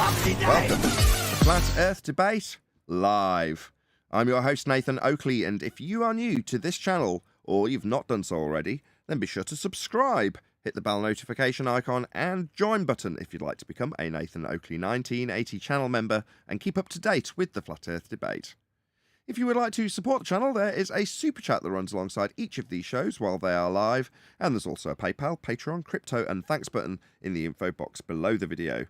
Welcome to Flat Earth Debate Live. I'm your host, Nathan Oakley, and if you are new to this channel, or you've not done so already, then be sure to subscribe, hit the bell notification icon, and join button if you'd like to become a Nathan Oakley 1980 channel member and keep up to date with the Flat Earth Debate. If you would like to support the channel, there is a super chat that runs alongside each of these shows while they are live, and there's also a PayPal, Patreon, crypto, and thanks button in the info box below the video.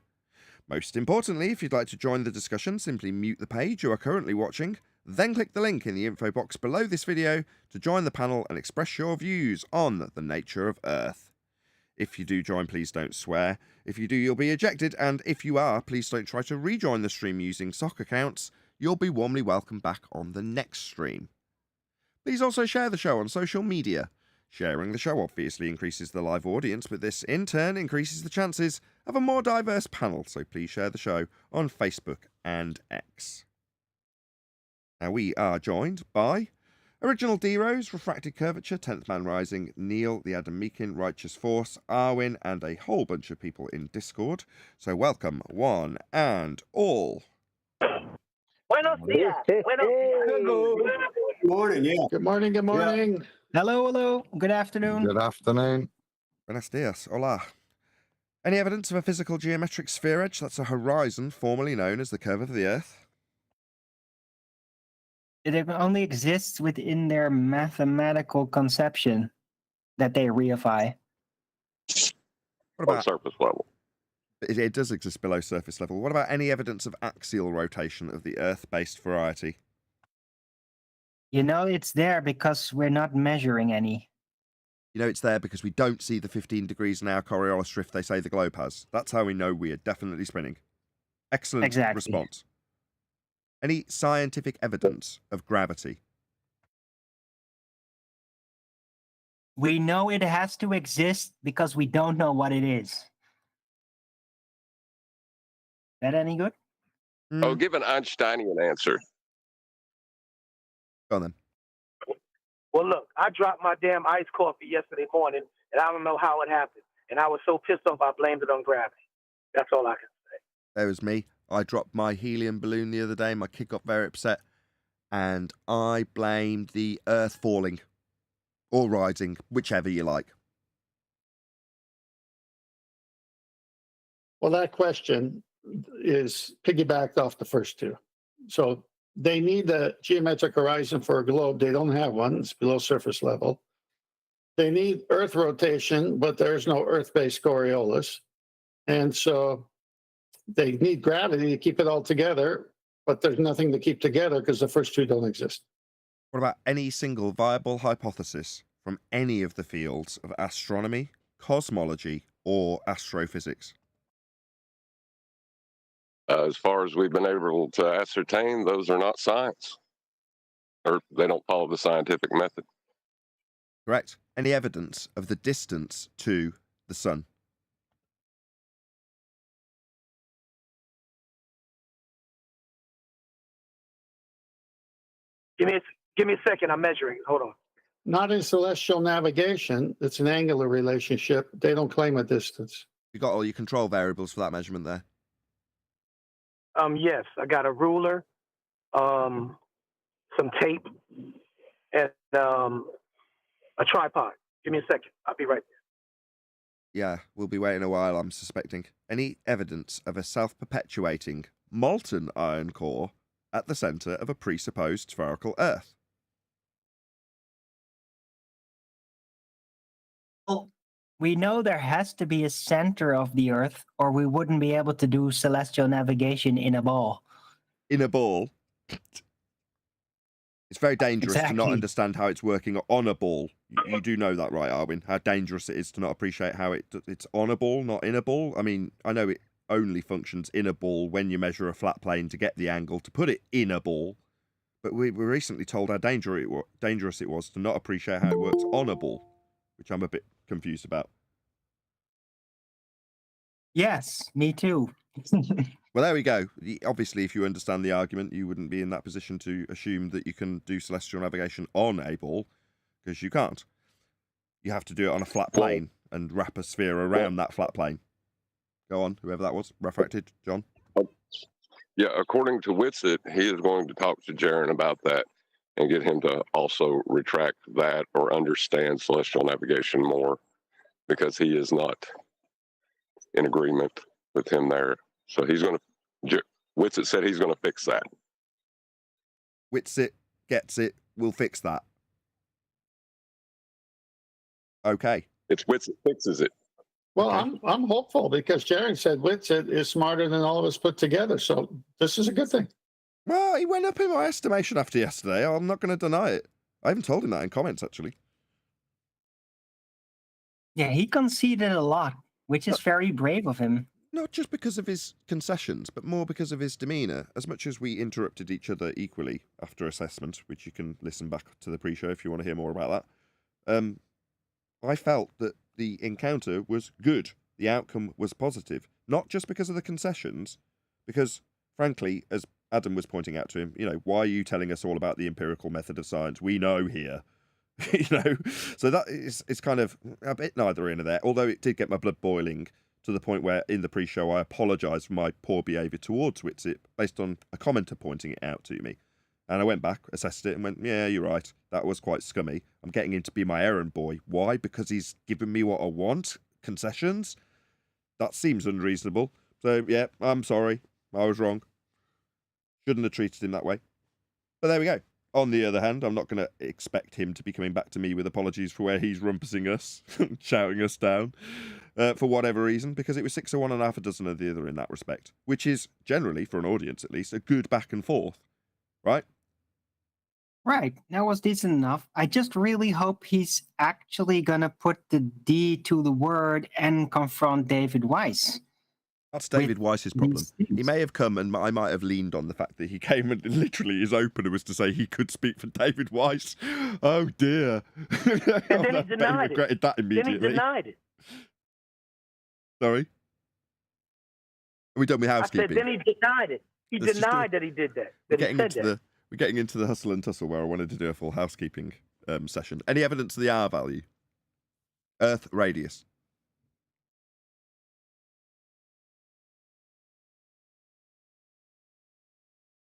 Most importantly, if you'd like to join the discussion, simply mute the page you are currently watching, then click the link in the info box below this video to join the panel and express your views on the nature of Earth. If you do join, please don't swear. If you do, you'll be ejected, and if you are, please don't try to rejoin the stream using sock accounts. You'll be warmly welcomed back on the next stream. Please also share the show on social media. Sharing the show obviously increases the live audience, but this in turn increases the chances of a more diverse panel, so please share the show on Facebook and X. Now we are joined by Original D-Rose, Refracted Curvature, 10th Man Rising, Neil, the Adam Meakin, Righteous Force, Arwin, and a whole bunch of people in Discord. So welcome, one and all. Buenos dias. Buenos dias. Hello. Good morning, yeah. Good morning, good morning. Yeah. Hello. Good afternoon. Good afternoon. Buenos dias. Hola. Any evidence of a physical geometric sphere edge that's a horizon formerly known as the curve of the Earth? It only exists within their mathematical conception that they reify. What about surface level? it does exist below surface level. What about any evidence of axial rotation of the Earth-based variety? You know, it's there because we're not measuring any. You know it's there because we don't see the 15 degrees an hour Coriolis drift they say the globe has. That's how we know we are definitely spinning. Excellent response. Any scientific evidence of gravity? We know it has to exist because we don't know what it is. That any good? Oh, give an Einsteinian answer. Go on then. Well, look, I dropped my damn iced coffee yesterday morning, and I don't know how it happened. And I was so pissed off, I blamed it on gravity. That's all I can say. There was me. I dropped my helium balloon the other day. My kid got very upset, and I blamed the Earth falling or rising, whichever you like. Well, that question is piggybacked off the first two. So they need a geometric horizon for a globe. They don't have one. It's below surface level. They need Earth rotation, but there's no Earth-based Coriolis. And so they need gravity to keep it all together, but there's nothing to keep together because the first two don't exist. What about any single viable hypothesis from any of the fields of astronomy, cosmology, or astrophysics? As far as we've been able to ascertain, those are not science, or they don't follow the scientific method. Correct. Any evidence of the distance to the sun? Give me a second. I'm measuring. Hold on. Not in celestial navigation. It's an angular relationship. They don't claim a distance. You got all your control variables for that measurement there? Yes, I got a ruler, some tape, and a tripod. Give me a second. I'll be right there. Yeah, we'll be waiting a while, I'm suspecting. Any evidence of a self-perpetuating molten iron core at the center of a presupposed spherical Earth? Well, we know there has to be a center of the Earth, or we wouldn't be able to do celestial navigation in a ball. In a ball? It's very dangerous to not understand how it's working on a ball. You do know that, right, Arwin? How dangerous it is to not appreciate how it's on a ball, not in a ball. I mean, I know it only functions in a ball when you measure a flat plane to get the angle to put it in a ball. But we were recently told how dangerous it was to not appreciate how it works on a ball, which I'm a bit confused about. Yes, me too. Well, there we go. Obviously, if you understand the argument, you wouldn't be in that position to assume that you can do celestial navigation on a ball, because you can't. You have to do it on a flat plane and wrap a sphere around that flat plane. Go on, whoever that was. Refracted, John. Yeah, according to Witsit, he is going to talk to Jaron about that and get him to also retract that or understand celestial navigation more, because he is not in agreement with him there. So he's going to, Witsit said he's going to fix that. Witsit gets it. We'll fix that. Okay. It's Witsit fixes it. Well, Okay. I'm hopeful because Jaron said Witsit is smarter than all of us put together. So this is a good thing. Well, he went up in my estimation after yesterday. I'm not going to deny it. I even told him that in comments, actually. Yeah, he conceded a lot, which is very brave of him. Not just because of his concessions, but more because of his demeanour. As much as we interrupted each other equally after assessment, which you can listen back to the pre-show if you want to hear more about that, I felt that the encounter was good. The outcome was positive. Not just because of the concessions, because, frankly, as Adam was pointing out to him, why are you telling us all about the empirical method of science? We know here. So that is kind of a bit neither in or there, although it did get my blood boiling to the point where in the pre-show I apologised for my poor behaviour towards Witsit based on a commenter pointing it out to me. And I went back, assessed it, and went, yeah, you're right. That was quite scummy. I'm getting him to be my errand boy. Why? Because he's given me what I want? Concessions? That seems unreasonable. So, yeah, I'm sorry. I was wrong. Shouldn't have treated him that way. But there we go. On the other hand, I'm not going to expect him to be coming back to me with apologies for where he's rumpusing us, shouting us down, for whatever reason, because it was 6 of one and half a dozen of the other in that respect, which is generally, for an audience at least, a good back and forth, right? Right, that was decent enough. I just really hope he's actually going to put the D to the word and confront David Weiss. That's David Weiss's problem. He may have come, and I might have leaned on the fact that he came and literally his opener was to say he could speak for David Weiss. Oh dear! And then he denied regretted that immediately. Then he denied it. Sorry, are we done with housekeeping? I said then he denied it. He denied that he did that. We're getting into the hustle and tussle where I wanted to do a full housekeeping session. Any evidence of the R value? Earth radius.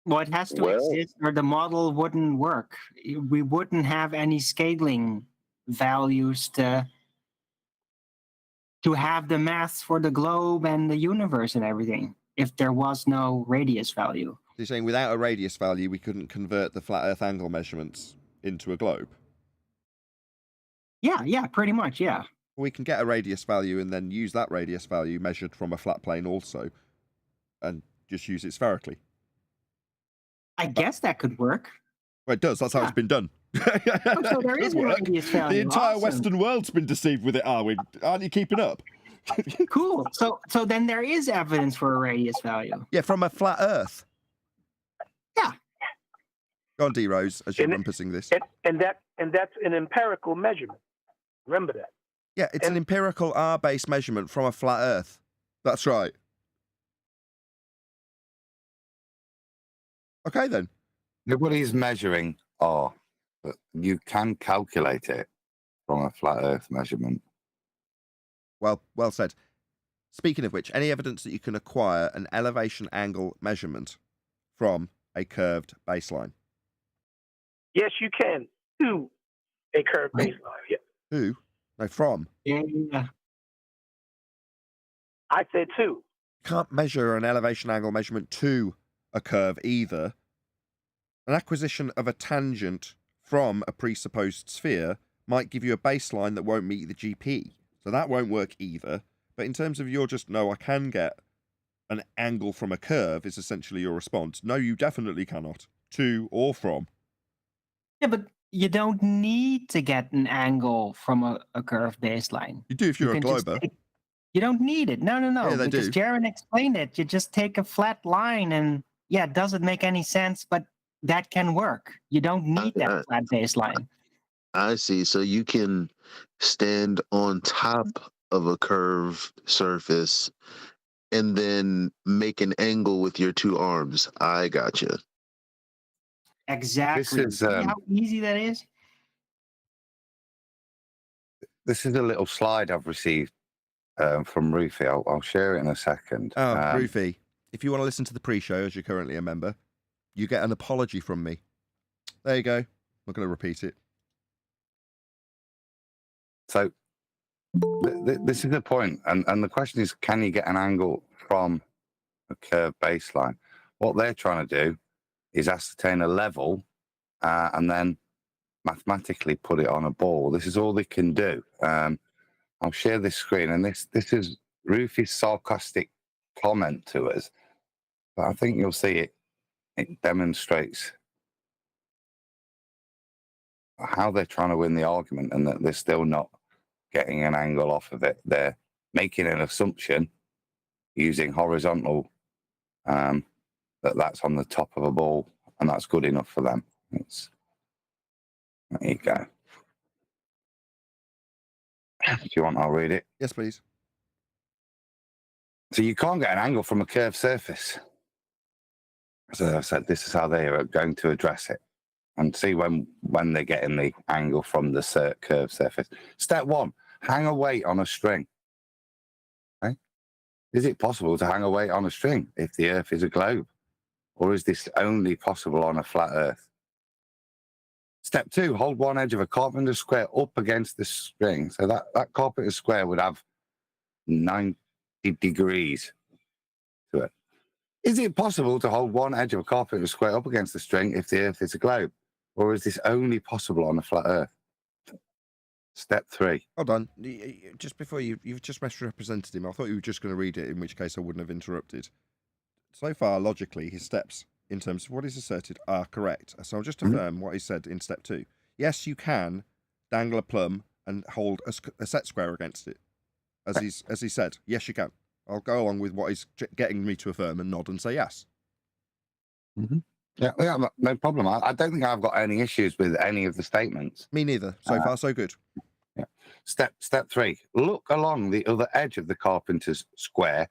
Well, it has to exist or the model wouldn't work. We wouldn't have any scaling values to have the math for the globe and the universe and everything if there was no radius value. So you're saying without a radius value, we couldn't convert the flat Earth angle measurements into a globe? Yeah, pretty much, yeah. We can get a radius value and then use that radius value measured from a flat plane also, and just use it spherically. I guess that could work. Well, it does. That's how it's been done. So there is a radius value. The entire Awesome. Western world's been deceived with it, aren't you keeping up? Cool. So then there is evidence for a radius value. Yeah, from a flat Earth. Yeah. Go on, D Rose, as you're rumpusing this. And that's an empirical measurement. Remember that. Yeah, it's an empirical R-based measurement from a flat Earth. That's right. Okay, then. Nobody's measuring R, but you can calculate it from a flat Earth measurement. Well said. Speaking of which, any evidence that you can acquire an elevation angle measurement from a curved baseline? Yes, you can do a curved baseline. Yeah. Who? No, from. Yeah. I said two. You can't measure an elevation angle measurement to a curve either. An acquisition of a tangent from a presupposed sphere might give you a baseline that won't meet the GP. So that won't work either. But in terms of I can get an angle from a curve is essentially your response. No, you definitely cannot. To or from. Yeah, but you don't need to get an angle from a curved baseline. You do if you're a glober. You don't need it. No. Yeah, they because do. Jaron explained it. You just take a flat line and it doesn't make any sense, but that can work. You don't need that flat baseline. I see. So you can stand on top of a curved surface and then make an angle with your two arms. I gotcha. Exactly. This is, See how easy that is? This is a little slide I've received from Rufy. I'll share it in a second. Oh, Rufy. if you want to listen to the pre-show, as you're currently a member, you get an apology from me. There you go. I'm not going to repeat it. So this is the point, and the question is, can you get an angle from a curved baseline? What they're trying to do is ascertain a level and then mathematically put it on a ball. This is all they can do. I'll share this screen, and this is Rufy's sarcastic comment to us, but I think you'll see it demonstrates how they're trying to win the argument and that they're still not getting an angle off of it. They're making an assumption using horizontal that's on the top of a ball, and that's good enough for them. There you go. If you want, I'll read it. Yes, please. So you can't get an angle from a curved surface. So I said, this is how they are going to address it. And see when they're getting the angle from the curved surface. Step one, hang a weight on a string. Okay? Is it possible to hang a weight on a string if the Earth is a globe? Or is this only possible on a flat Earth? Step two, hold one edge of a carpenter's square up against the string. So that carpenter's square would have 90 degrees to it. Is it possible to hold one edge of a carpenter's square up against the string if the Earth is a globe? Or is this only possible on a flat Earth? Step three. Hold on. Just before you've just misrepresented him. I thought you were just going to read it, in which case I wouldn't have interrupted. So far, logically, his steps, in terms of what he's asserted, are correct. So I'll just affirm what he said in step two. Yes, you can dangle a plum and hold a set square against it, as he said. Yes, you can. I'll go along with what he's getting me to affirm and nod and say yes. Mm-hmm. Yeah, no problem. I don't think I've got any issues with any of the statements. Me neither. So far, so good. Yeah. Step three. Look along the other edge of the carpenter's square.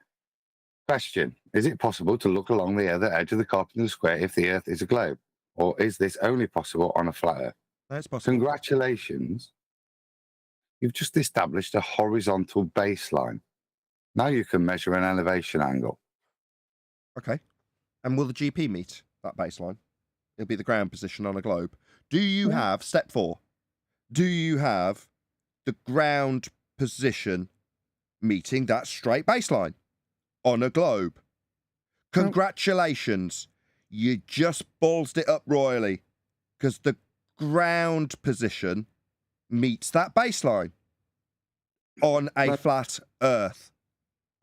Question: is it possible to look along the other edge of the carpenter's square if the Earth is a globe, or is this only possible on a flat Earth? No, it's possible. Congratulations. You've just established a horizontal baseline. Now you can measure an elevation angle. Okay. And will the GP meet that baseline? It'll be the ground position on a globe. Do you have, step four, do you have the ground position meeting that straight baseline on a globe? Congratulations. You just ballsed it up royally, because the ground position meets that baseline on a flat Earth.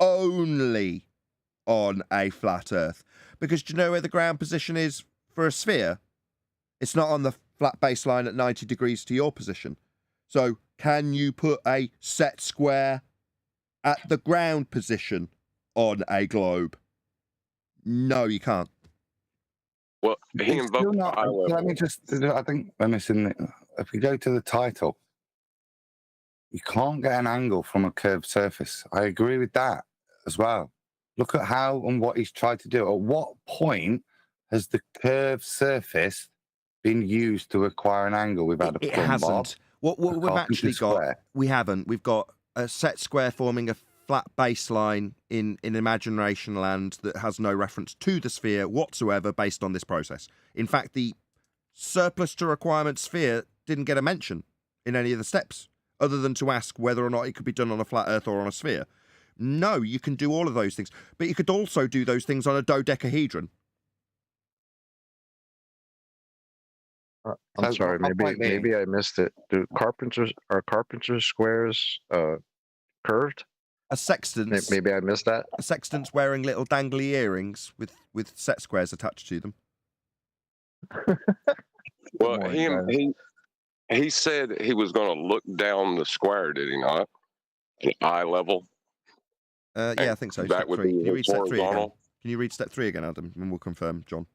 Only on a flat Earth. Because do you know where the ground position is for a sphere? It's not on the flat baseline at 90 degrees to your position. So can you put a set square at the ground position on a globe? No, you can't. Well, he invoked eye level. Let me just, I think we're missing it. If we go to the title, you can't get an angle from a curved surface. I agree with that as well. Look at how and what he's tried to do. At what point has the curved surface been used to acquire an angle? We've had a It plumb hasn't. bob, What we've actually got, square. we haven't. We've got a set square forming a flat baseline in imagination land that has no reference to the sphere whatsoever based on this process. In fact, the surplus to requirement sphere didn't get a mention in any of the steps, other than to ask whether or not it could be done on a flat Earth or on a sphere. No, you can do all of those things, but you could also do those things on a dodecahedron. I'm sorry, maybe I missed it. Are carpenters squares curved? A sextant's Maybe I missed that. a sextant's wearing little dangly earrings with set squares attached to them. Well, morning, he said he was going to look down the square, did he not? At eye level. Yeah, I think so. That Step would three. be Can you read step three again? horizontal. Can you read step three again, Adam? And we'll confirm, John.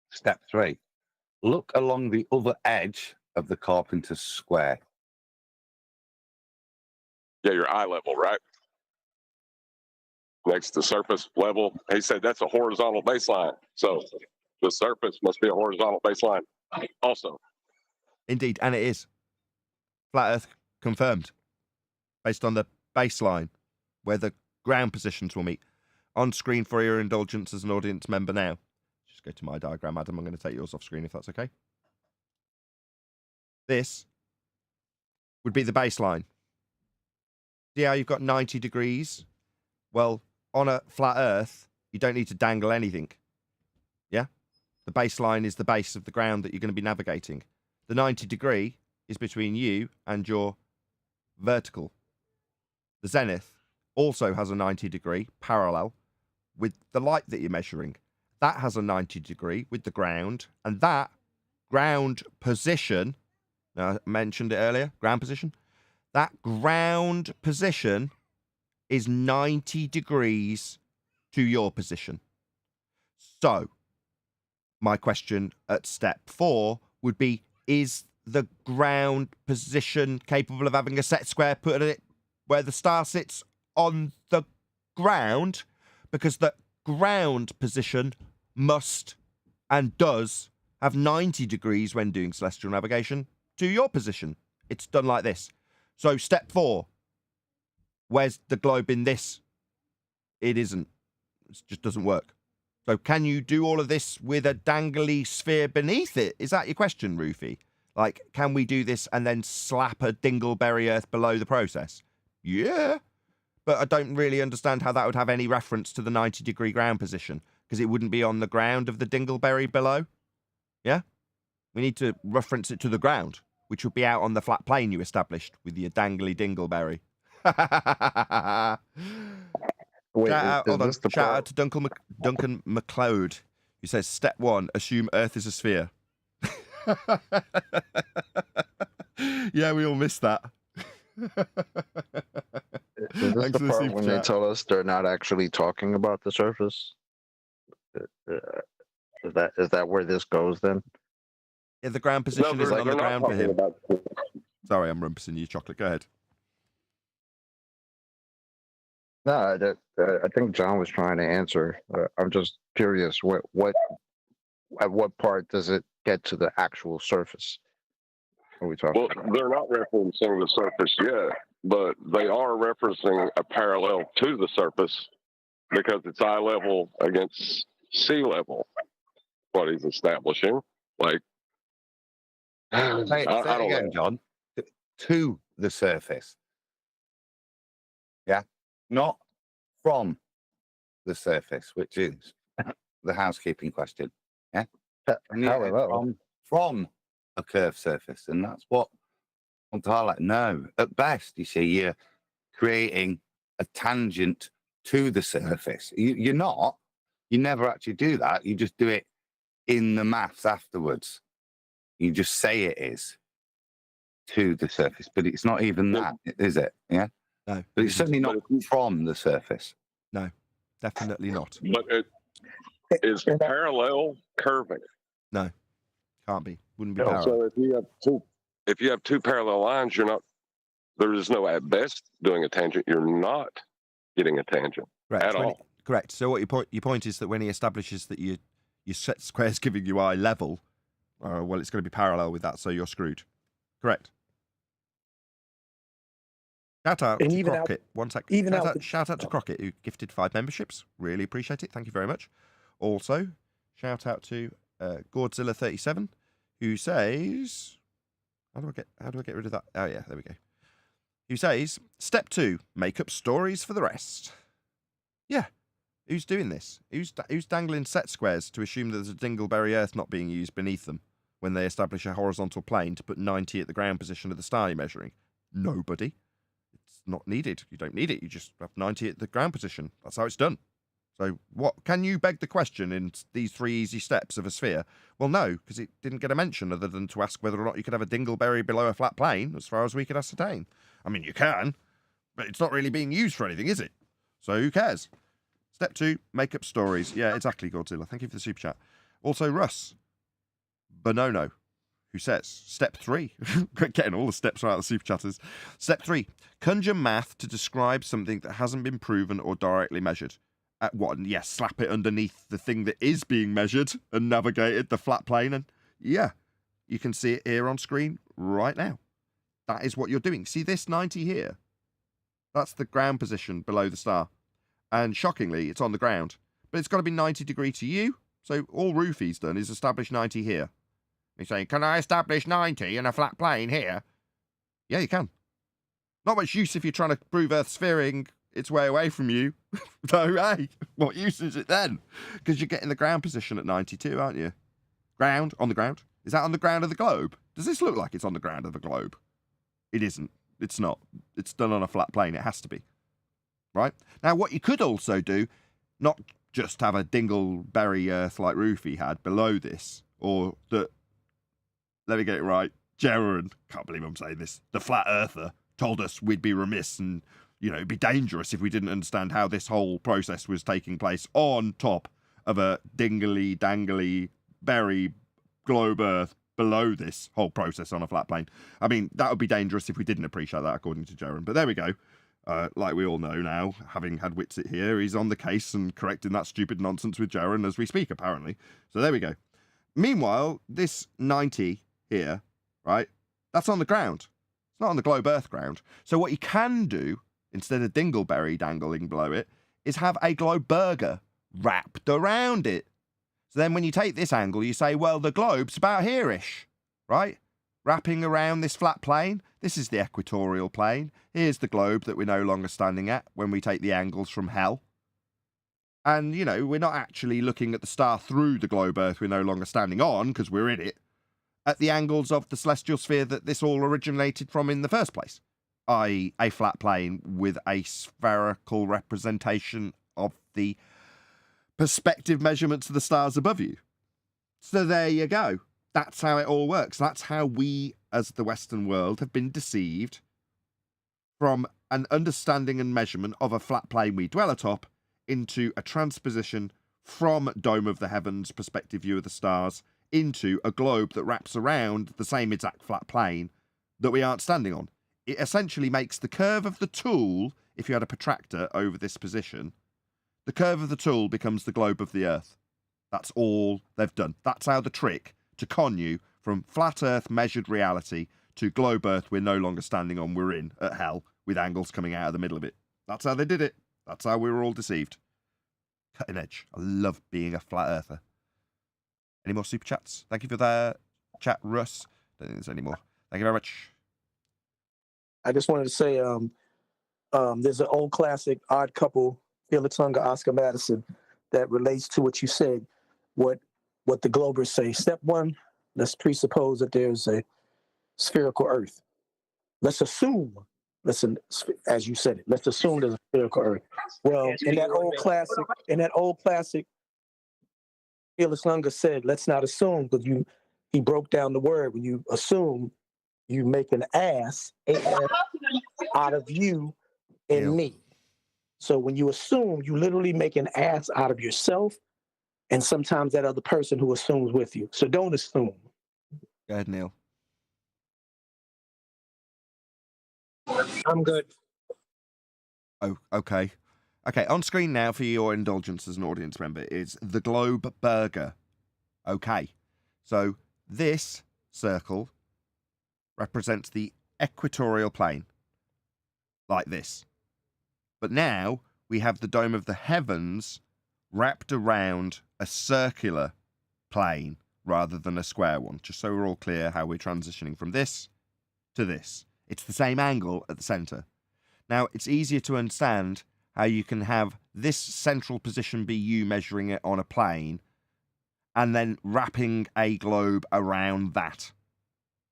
Step three. Look along the other edge of the carpenter's square. Yeah, your eye level, right? Next to surface level. He said that's a horizontal baseline. So the surface must be a horizontal baseline also. Indeed, and it is. Flat Earth confirmed. Based on the baseline where the ground positions will meet. on screen for your indulgence as an audience member now. Just go to my diagram, Adam. I'm going to take yours off screen if that's okay. This would be the baseline. See how you've got 90 degrees? Well, on a flat Earth, you don't need to dangle anything. Yeah? The baseline is the base of the ground that you're going to be navigating. The 90 degree is between you and your vertical. The zenith also has a 90 degree parallel with the light that you're measuring. That has a 90 degree with the ground, and that ground position, I mentioned it earlier, ground position, that ground position is 90 degrees to your position. So, my question at step 4 would be, is the ground position capable of having a set square put it where the star sits on the ground? Because the ground position must and does have 90 degrees when doing celestial navigation to your position. It's done like this. So step 4, where's the globe in this? It isn't. It just doesn't work. So can you do all of this with a dangly sphere beneath it? Is that your question, Roofy? Like, can we do this and then slap a dingleberry Earth below the process? Yeah. But I don't really understand how that would have any reference to the 90 degree ground position, because it wouldn't be on the ground of the dingleberry below. Yeah? We need to reference it to the ground, which would be out on the flat plane you established with your dangly dingleberry. Wait, Shout out to Duncan McLeod, who says, step 1, assume Earth is a sphere. Yeah, we all missed that. Is this the part when they tell us they're not actually talking about the surface? Is that where this goes then? Yeah, the ground position isn't on the ground for him. Sorry, I'm rumpusing you, Chocolate. Go ahead. No, I think John was trying to answer. I'm just curious, at what part does it get to the actual surface? Are we talking? Well, they're not referencing the surface yet, but they are referencing a parallel to the surface because it's eye level against sea level. What he's establishing, like, say it again, John. To the surface. Yeah, not from the surface, which is the housekeeping question. Yeah, from a curved surface, and that's what I want to highlight. No, at best, you see, you're creating a tangent to the surface. You're not. You never actually do that. You just do it in the maths afterwards. You just say it is to the surface, but it's not even that, is it? Yeah. No, but it's certainly not from the surface. No, definitely not. But it is parallel curving. No, can't be. Wouldn't be parallel. So if you have two parallel lines, there is no at best doing a tangent. You're not getting a tangent at all. Correct. So what your point is that when he establishes that your set square's giving you eye level, well, it's going to be parallel with that, so you're screwed. Correct. Shout out to Crockett. One sec. Shout out to Crockett, who gifted 5 memberships. Really appreciate it. Thank you very much. Also, shout out to Godzilla37, who says, how do I get rid of that? Oh yeah, there we go. Who says, step 2, make up stories for the rest. Yeah. Who's doing this? Who's dangling set squares to assume that there's a dingleberry Earth not being used beneath them when they establish a horizontal plane to put 90 at the ground position of the star you're measuring? Nobody. It's not needed. You don't need it. You just have 90 at the ground position. That's how it's done. So what can you beg the question in these 3 easy steps of a sphere? Well, no, because it didn't get a mention other than to ask whether or not you could have a dingleberry below a flat plane, as far as we could ascertain. I mean, you can, but it's not really being used for anything, is it? So who cares? Step 2, make up stories. Yeah, exactly, Godzilla. Thank you for the super chat. Also, Russ Bonono, who says, step 3, getting all the steps right out of the super chatters. Step 3, conjure math to describe something that hasn't been proven or directly measured. At what? And yes, slap it underneath the thing that is being measured and navigated, the flat plane. And yeah, you can see it here on screen right now. That is what you're doing. See this 90 here? That's the ground position below the star. And shockingly, it's on the ground. But it's got to be 90 degree to you. So all Roofy's done is establish 90 here. He's saying, can I establish 90 in a flat plane here? Yeah, you can. Not much use if you're trying to prove Earth's sphering its way away from you. So, hey, what use is it then? Because you're getting the ground position at 92, aren't you? Ground, on the ground. Is that on the ground of the globe? Does this look like it's on the ground of the globe? It isn't. It's not. It's done on a flat plane. It has to be. Right? Now, what you could also do, not just have a dingleberry Earth like Roofy had below this, or that, let me get it right, Jaron, can't believe I'm saying this, the flat earther, told us we'd be remiss and, you know, it'd be dangerous if we didn't understand how this whole process was taking place on top of a dingly dangly berry globe Earth below this whole process on a flat plane. I mean, that would be dangerous if we didn't appreciate that, according to Jaron. But there we go. Like we all know now, having had Witsit here, he's on the case and correcting that stupid nonsense with Jaron as we speak, apparently. So there we go. Meanwhile, this 90 here, right, that's on the ground. It's not on the globe Earth ground. So what you can do, instead of dingleberry dangling below it, is have a globe burger wrapped around it. So then when you take this angle, you say, well, the globe's about here-ish, right? Wrapping around this flat plane. This is the equatorial plane. Here's the globe that we're no longer standing at when we take the angles from hell. And, you know, we're not actually looking at the star through the globe Earth we're no longer standing on, because we're in it, at the angles of the celestial sphere that this all originated from in the first place, i.e. a flat plane with a spherical representation of the perspective measurements of the stars above you. So there you go. That's how it all works. That's how we, as the Western world, have been deceived from an understanding and measurement of a flat plane we dwell atop into a transposition from Dome of the Heavens perspective view of the stars into a globe that wraps around the same exact flat plane that we aren't standing on. It essentially makes the curve of the tool, if you had a protractor over this position, the curve of the tool becomes the globe of the Earth. That's all they've done. That's how the trick to con you from flat Earth measured reality to globe Earth we're no longer standing on, we're in at hell with angles coming out of the middle of it. That's how they did it. That's how we were all deceived. Cutting edge. I love being a flat earther. Any more super chats? Thank you for the chat, Russ. Don't think there's any more. Thank you very much. I just wanted to say there's an old classic, Odd Couple, Felix Unger, Oscar Madison, that relates to what you said, what the Globers say. Step one, let's presuppose that there's a spherical Earth. Let's assume, listen, as you said it, let's assume there's a spherical Earth. Well, in that old classic, Felix Unger said, let's not assume, because he broke down the word. When you assume, you make an ass out of you and me. So when you assume, you literally make an ass out of yourself and sometimes that other person who assumes with you. So don't assume. Go ahead, Neil. I'm good. Oh, okay. Okay, on screen now for your indulgence as an audience member is the Globe Burger. Okay, so this circle represents the equatorial plane, like this. But now we have the Dome of the Heavens wrapped around a circular plane rather than a square one, just so we're all clear how we're transitioning from this to this. It's the same angle at the centre. Now, it's easier to understand how you can have this central position be you measuring it on a plane and then wrapping a globe around that.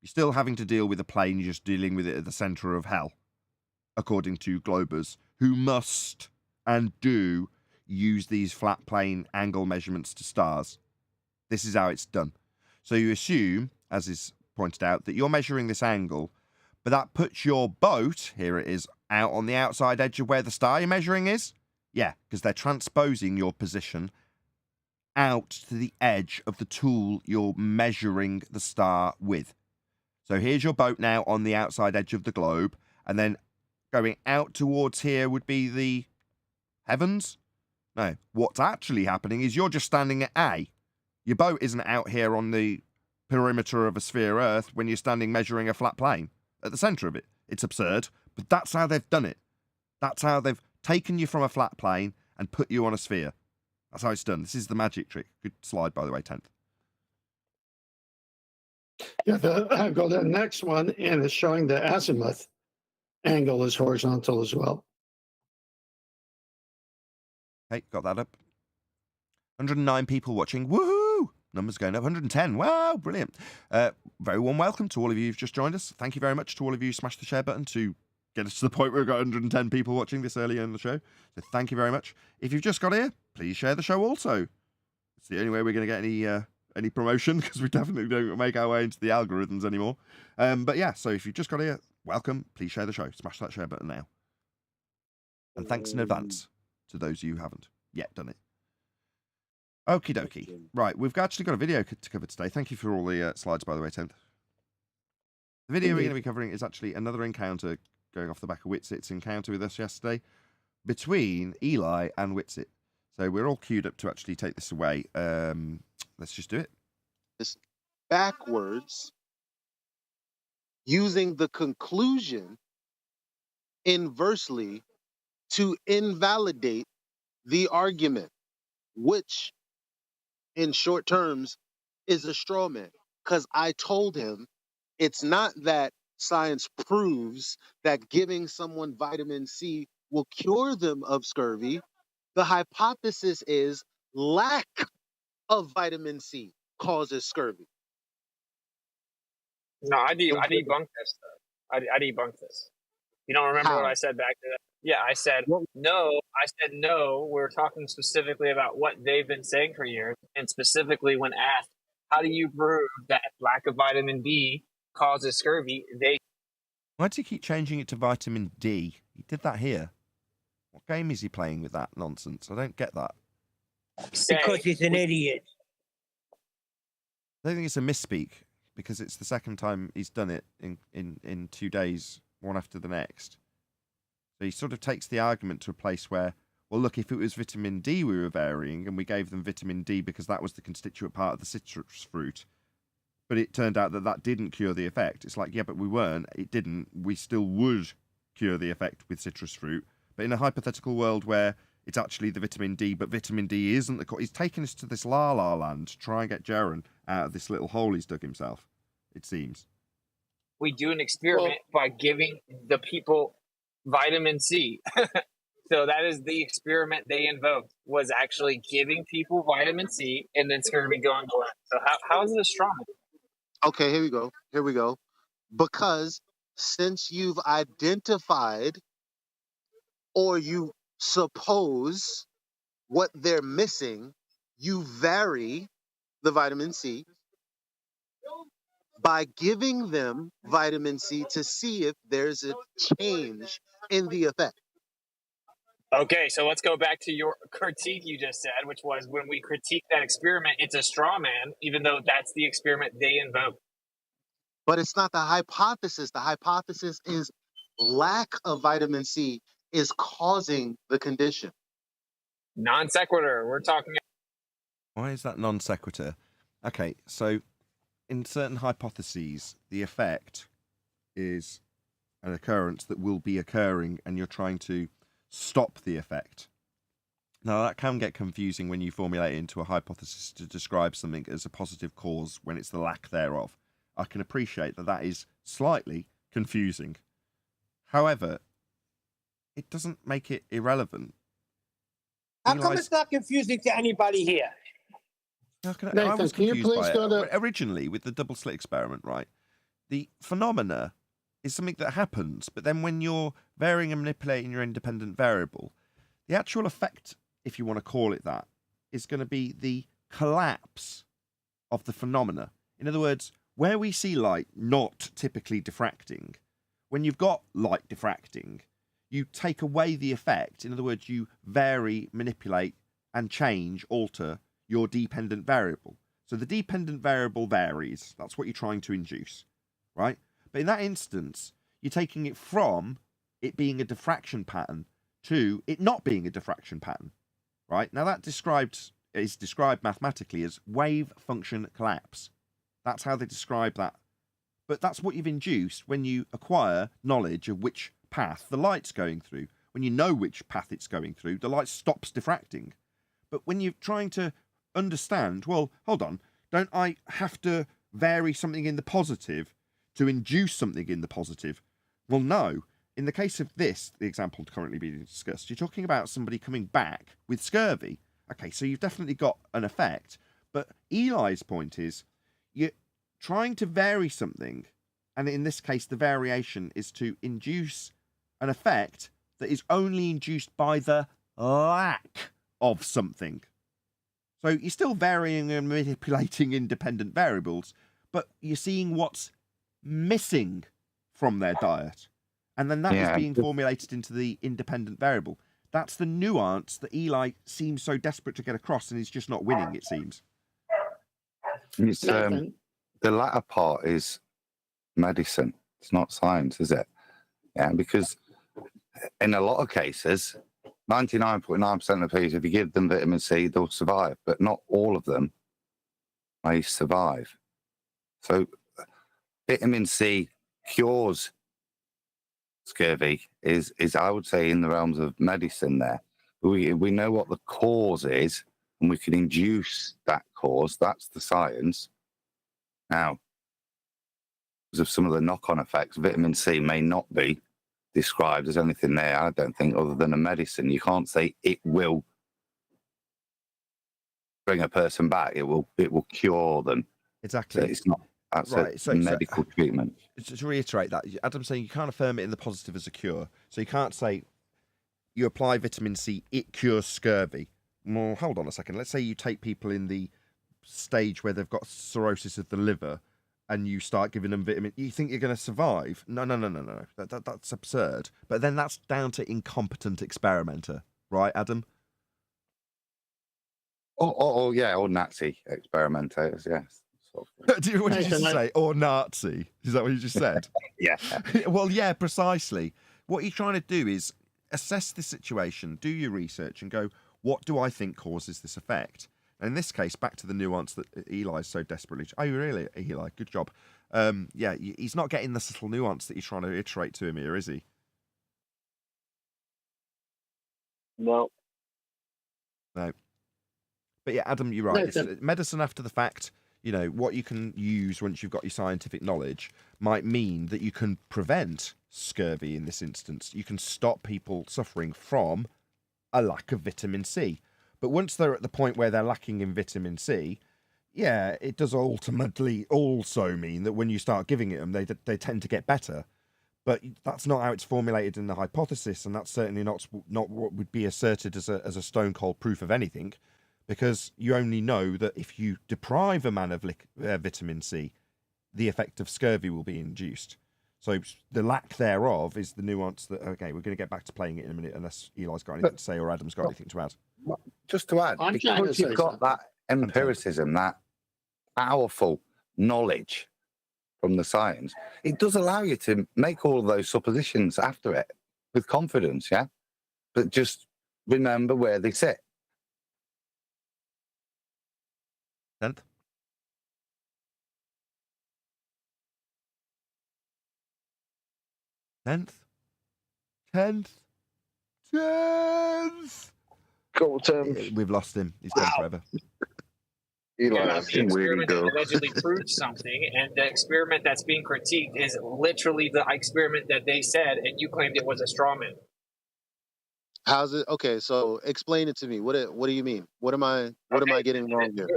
You're still having to deal with a plane, you're just dealing with it at the centre of hell, according to Globers, who must and do use these flat plane angle measurements to stars. This is how it's done. So you assume, as is pointed out, that you're measuring this angle, but that puts your boat, here it is, out on the outside edge of where the star you're measuring is? Yeah, because they're transposing your position out to the edge of the tool you're measuring the star with. So here's your boat now on the outside edge of the globe, and then going out towards here would be the heavens? No, what's actually happening is you're just standing at A. Your boat isn't out here on the perimeter of a sphere Earth when you're standing measuring a flat plane at the centre of it. It's absurd, but that's how they've done it. That's how they've taken you from a flat plane and put you on a sphere. That's how it's done. This is the magic trick. Good slide, by the way, 10th. Yeah, go to the next one, and it's showing the azimuth angle is horizontal as well. Okay, got that up. 109 people watching. Woohoo! Numbers going up. 110. Wow, brilliant. Very warm welcome to all of you who've just joined us. Thank you very much to all of you who smashed the share button to get us to the point where we've got 110 people watching this early in the show. So thank you very much. If you've just got here, please share the show also. It's the only way we're going to get any promotion, because we definitely don't make our way into the algorithms anymore. But yeah, so if you've just got here, welcome. Please share the show. Smash that share button now. And thanks in advance to those of you who haven't yet done it. Okie dokie. Right, we've actually got a video to cover today. Thank you for all the slides, by the way, Tim. The video we're going to be covering is actually another encounter going off the back of Witsit's encounter with us yesterday between Eli and Witsit. So we're all queued up to actually take this away. Let's just do it. This backwards, using the conclusion inversely to invalidate the argument, which in short terms is a straw man. Because I told him it's not that science proves that giving someone vitamin C will cure them of scurvy. The hypothesis is lack of vitamin C causes scurvy. No, I debunked this. I debunked this. You don't remember what I said back to that? Yeah, I said no. I said no. We're talking specifically about what they've been saying for years, and specifically when asked, "How do you prove that lack of vitamin D causes scurvy?" Why does he keep changing it to vitamin D? He did that here. What game is he playing with that nonsense? I don't get that. Because he's an idiot. I don't think it's a misspeak, because it's the second time he's done it in 2 days, one after the next. So he sort of takes the argument to a place where, well, look, if it was vitamin D we were varying and we gave them vitamin D because that was the constituent part of the citrus fruit, but it turned out that that didn't cure the effect. It's like, yeah, but we weren't. It didn't. We still would cure the effect with citrus fruit. But in a hypothetical world where it's actually the vitamin D, but vitamin D isn't the... He's taking us to this la-la land to try and get Jaren out of this little hole he's dug himself, it seems. We do an experiment by giving the people vitamin C. So that is the experiment they invoked, was actually giving people vitamin C and then scurvy going away. So how is it astronomy? Okay, here we go. Here we go. Because since you've identified or you suppose what they're missing, you vary the vitamin C by giving them vitamin C to see if there's a change in the effect. Okay, so let's go back to your critique you just said, which was when we critique that experiment, it's a straw man, even though that's the experiment they invoked. But it's not the hypothesis. The hypothesis is lack of vitamin C is causing the condition. Non sequitur. We're talking. Why is that non sequitur? Okay, so in certain hypotheses, the effect is an occurrence that will be occurring, and you're trying to stop the effect. Now, that can get confusing when you formulate it into a hypothesis to describe something as a positive cause when it's the lack thereof. I can appreciate that that is slightly confusing. However, it doesn't make it irrelevant. How come it's not confusing to anybody here? I was confused by it. Originally, with the double slit experiment, right? The phenomena is something that happens, but then when you're varying and manipulating your independent variable, the actual effect, if you want to call it that, is going to be the collapse of the phenomena. In other words, where we see light not typically diffracting, when you've got light diffracting, you take away the effect. In other words, you vary, manipulate, and change, alter your dependent variable. So the dependent variable varies. That's what you're trying to induce, right? But in that instance, you're taking it from it being a diffraction pattern to it not being a diffraction pattern, right? Now that is described mathematically as wave function collapse. That's how they describe that. But that's what you've induced when you acquire knowledge of which path the light's going through. when you know which path it's going through, the light stops diffracting. But when you're trying to understand, well, hold on, don't I have to vary something in the positive to induce something in the positive? Well, no. In the case of this, the example currently being discussed, you're talking about somebody coming back with scurvy. Okay, so you've definitely got an effect. But Eli's point is, you're trying to vary something, and in this case, the variation is to induce an effect that is only induced by the lack of something. So you're still varying and manipulating independent variables, but you're seeing what's missing from their diet. And then that is being formulated into the independent variable. That's the nuance that Eli seems so desperate to get across, and he's just not winning, it seems. It's, the latter part is medicine. It's not science, is it? Yeah, because in a lot of cases, 99.9% of people, if you give them vitamin C, they'll survive, but not all of them may survive. So vitamin C cures scurvy is I would say in the realms of medicine there. We know what the cause is, and we can induce that cause. That's the science. Now, because of some of the knock-on effects, vitamin C may not be described as anything there, I don't think, other than a medicine. You can't say it will bring a person back. It will cure them. Exactly. So it's not. That's right. A medical treatment. To reiterate that, Adam's saying you can't affirm it in the positive as a cure. So you can't say you apply vitamin C, it cures scurvy. Well, hold on a second. Let's say you take people in the stage where they've got cirrhosis of the liver, and you start giving them vitamin. You think you're going to survive? No. That's absurd. But then that's down to incompetent experimenter, right, Adam? Yeah, or Nazi experimentators, yes. What did you just say? Or Nazi? Is that what you just said? Yeah. Well, yeah, precisely. What you're trying to do is assess the situation, do your research, and go, what do I think causes this effect? And in this case, back to the nuance that Eli's so desperately... Oh, really, Eli? Good job. Yeah, he's not getting the subtle nuance that you're trying to iterate to him here, is he? No. No. But yeah, Adam, you're right. It's medicine after the fact... You know, what you can use once you've got your scientific knowledge might mean that you can prevent scurvy in this instance. You can stop people suffering from a lack of vitamin C. But once they're at the point where they're lacking in vitamin C, yeah, it does ultimately also mean that when you start giving it them, they tend to get better. But that's not how it's formulated in the hypothesis, and that's certainly not what would be asserted as a stone cold proof of anything. Because you only know that if you deprive a man of vitamin C, the effect of scurvy will be induced. So the lack thereof is the nuance that, okay, we're going to get back to playing it in a minute, unless Eli's got anything to say or Adam's got anything to add. Just to add, because you've got that empiricism, that powerful knowledge from the science, it does allow you to make all of those suppositions after it with confidence, yeah? But just remember where they sit. 10th? 10th? Go, Tim. We've lost him. He's gone forever. Eli, The experiment that allegedly proved something, and the experiment that's being critiqued is literally the experiment that they said, and you claimed it was a straw man. How's it? Okay, so explain it to me. What do you mean? What am I getting wrong here?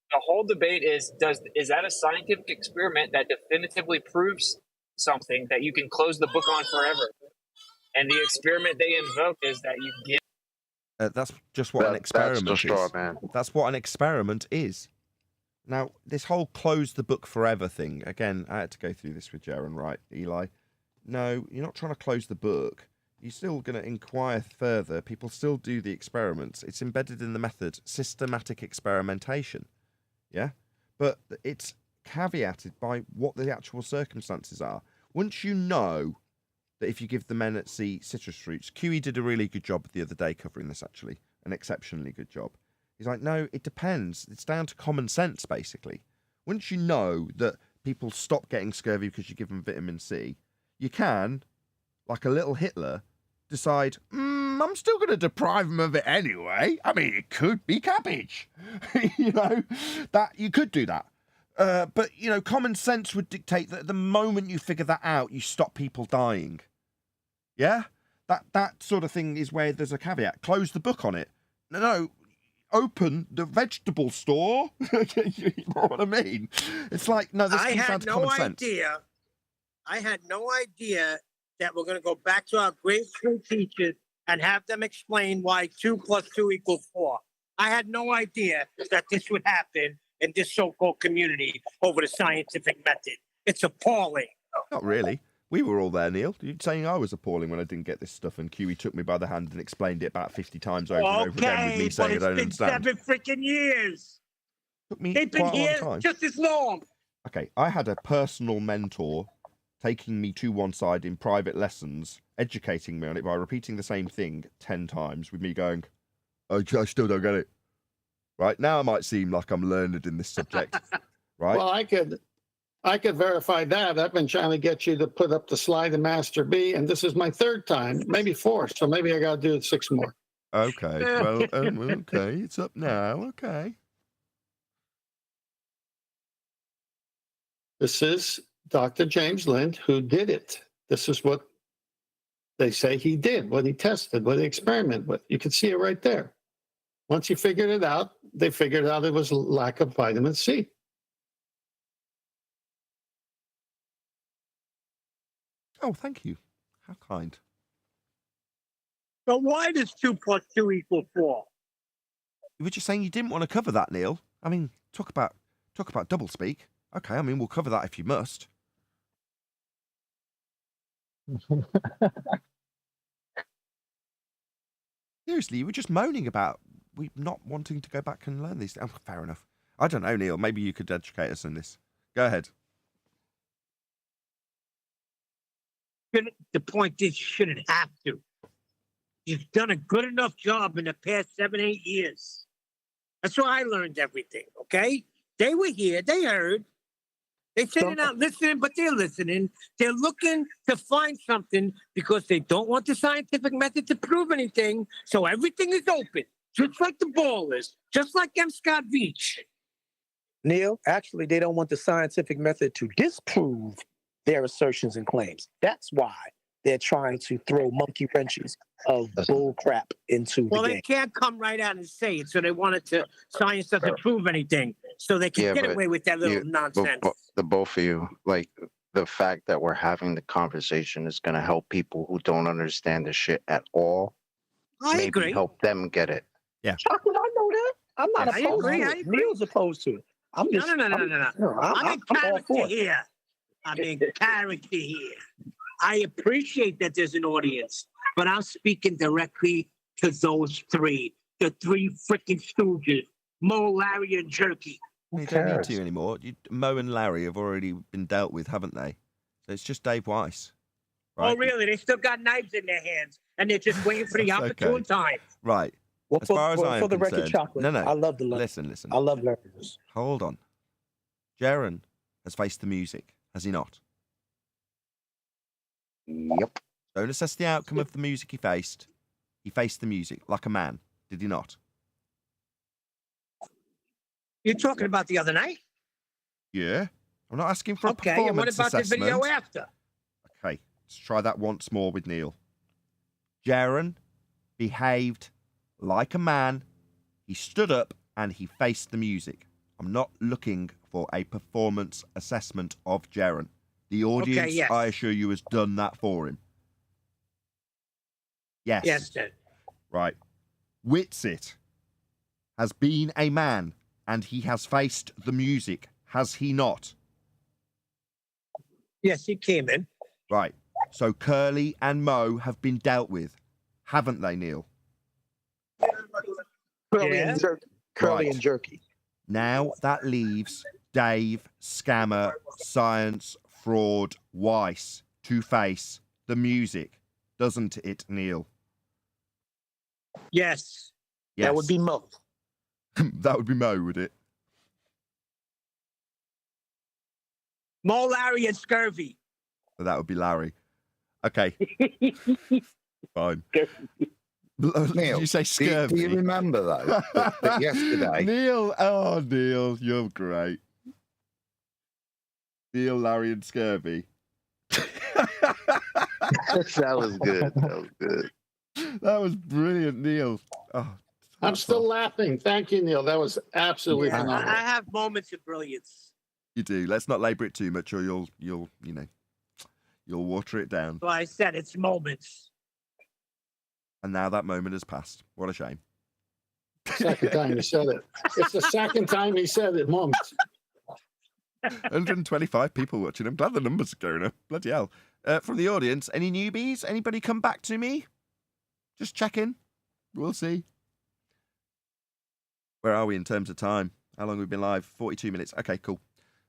The whole debate is that a scientific experiment that definitively proves something that you can close the book on forever? And the experiment they invoke is that you get. That's just what an experiment that's the straw is. man. That's what an experiment is. Now, this whole close the book forever thing, again, I had to go through this with Jaron, right, Eli? No, you're not trying to close the book. You're still going to inquire further. People still do the experiments. It's embedded in the method, systematic experimentation. Yeah? But it's caveated by what the actual circumstances are. Once you know that if you give the men at sea citrus fruits, QE did a really good job the other day covering this, actually, an exceptionally good job. He's like, no, it depends. It's down to common sense, basically. Once you know that people stop getting scurvy because you give them vitamin C, you can, like a little Hitler, decide, I'm still going to deprive them of it anyway. I mean, it could be cabbage. That you could do that. But, common sense would dictate that the moment you figure that out, you stop people dying. Yeah? That sort of thing is where there's a caveat. Close the book on it. No, open the vegetable store. You know what I mean? It's like, no, this comes down to common sense. I had no idea that we're going to go back to our grade school teachers and have them explain why 2 + 2 = 4. I had no idea that this would happen in this so-called community over the scientific method. It's appalling. Not really. We were all there, Neil. You're saying I was appalling when I didn't get this stuff, and Kiwi took me by the hand and explained it about 50 times over and over again with me saying I don't understand. It's been 7 freaking years. Took me They've been quite a here long time. just as long. Okay, I had a personal mentor taking me to one side in private lessons, educating me on it by repeating the same thing 10 times, with me going, I still don't get it. Right? Now I might seem like I'm learned in this subject. Right? Well, I could verify that. I've been trying to get you to put up the slide in Master B, and this is my 3rd time, maybe 4th, so maybe I got to do it 6 more. Okay, well, okay, it's up now, okay. This is Dr. James Lind who did it. This is what they say he did, what he tested, what he experimented with. You can see it right there. Once he figured it out, they figured out it was lack of vitamin C. Oh, thank you. How kind. But why does 2 + 2 = 4? You were just saying you didn't want to cover that, Neil. I mean, talk about doublespeak. Okay, I mean, we'll cover that if you must. Seriously, you were just moaning about we not wanting to go back and learn these things. Oh, fair enough. I don't know, Neil. Maybe you could educate us in this. Go ahead. The point is, you shouldn't have to. You've done a good enough job in the past 7, 8 years. That's why I learned everything, okay? They were here. They heard. They say they're not listening, but they're listening. They're looking to find something because they don't want the scientific method to prove anything. So everything is open, just like the ball is, just like M. Scott Veach. Neil, actually, they don't want the scientific method to disprove their assertions and claims. That's why they're trying to throw monkey wrenches of bull crap into Well, the they game. can't come right out and say it, so they wanted to. Science doesn't prove anything, so they can get away with that little nonsense. The both of you, like the fact that we're having the conversation is going to help people who don't understand the shit at all. I agree. Help them get it. Yeah. Chocolate, I know that. I'm not I opposed agree, to I it. agree. Neil's opposed to it. I'm just. No. I'm in all character for it. here. I'm in character here. I appreciate that there's an audience, but I'm speaking directly to those three, the 3 freaking stooges, Mo, Larry, and Jerky. You don't need to anymore. Mo and Larry have already been dealt with, haven't they? So it's just Dave Weiss. Right? Oh, really? They still got knives in their hands, and they're just waiting for the That's opportune okay. time. Right. Well, As far as I am for the record, concerned, chocolate. no. I love the love. Listen. I love Larry's. Hold on. Jaron has faced the music, has he not? Yep. Don't assess the outcome of the music he faced. He faced the music like a man, did he not? You're talking about the other night? Yeah. I'm not asking for a Okay, performance and what about assessment. the video after? Okay, let's try that once more with Neil. Jaron behaved like a man. He stood up and he faced the music. I'm not looking for a performance assessment of Jaron. The audience, yes. I assure you, has done that for him. Yes. Yes, then. Right. Whitsit has been a man and he has faced the music, has he not? Yes, he came in. Right. So Curly and Mo have been dealt with, haven't they, Neil? Curly Yeah. and jerky. Curly and jerky. Now that leaves Dave, Scammer, Science, Fraud, Weiss to face the music, doesn't it, Neil? Yes. Yes. That would be Mo. That would be Mo, would it? Mo, Larry, and Scurvy. So that would be Larry. Okay. Fine. Neil, Did you say scurvy? Do you remember that yesterday? Neil, you're great. Neil, Larry, and Scurvy. That was good. That was good. That was brilliant, Neil. Oh, I'm still laughing. Thank you, Neil. That was absolutely I phenomenal. have moments of brilliance. You do. Let's not labour it too much, or you'll water it down. Well, I said it's moments. And now that moment has passed. What a shame. Second time he said it. It's the second time he said it. Moments. 125 people watching. I'm glad the numbers are going up. Bloody hell. From the audience, any newbies? Anybody come back to me? Just check in. We'll see. Where are we in terms of time? How long have we been live? 42 minutes. Okay, cool.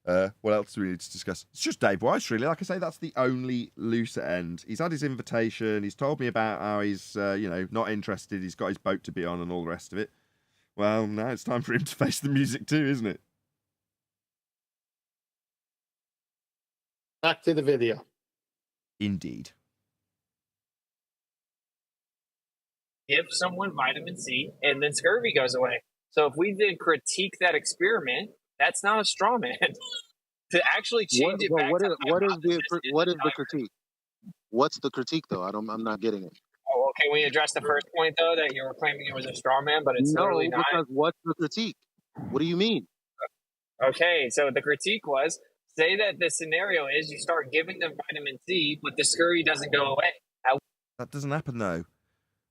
What else do we need to discuss? It's just Dave Weiss, really. Like I say, that's the only loose end. He's had his invitation. He's told me about how he's, not interested. He's got his boat to be on and all the rest of it. Well, now it's time for him to face the music too, isn't it? Back to the video. Indeed. Give someone vitamin C, and then scurvy goes away. So if we then critique that experiment, that's not a straw man. To actually change it back. What is the critique? What's the critique though? I'm not getting it. Oh, okay. We address the first point though, that you were claiming it was a straw man, but it's literally not. Because what's the critique? What do you mean? Okay, so the critique was, say that the scenario is you start giving them vitamin C, but the scurvy doesn't go away. That doesn't happen though.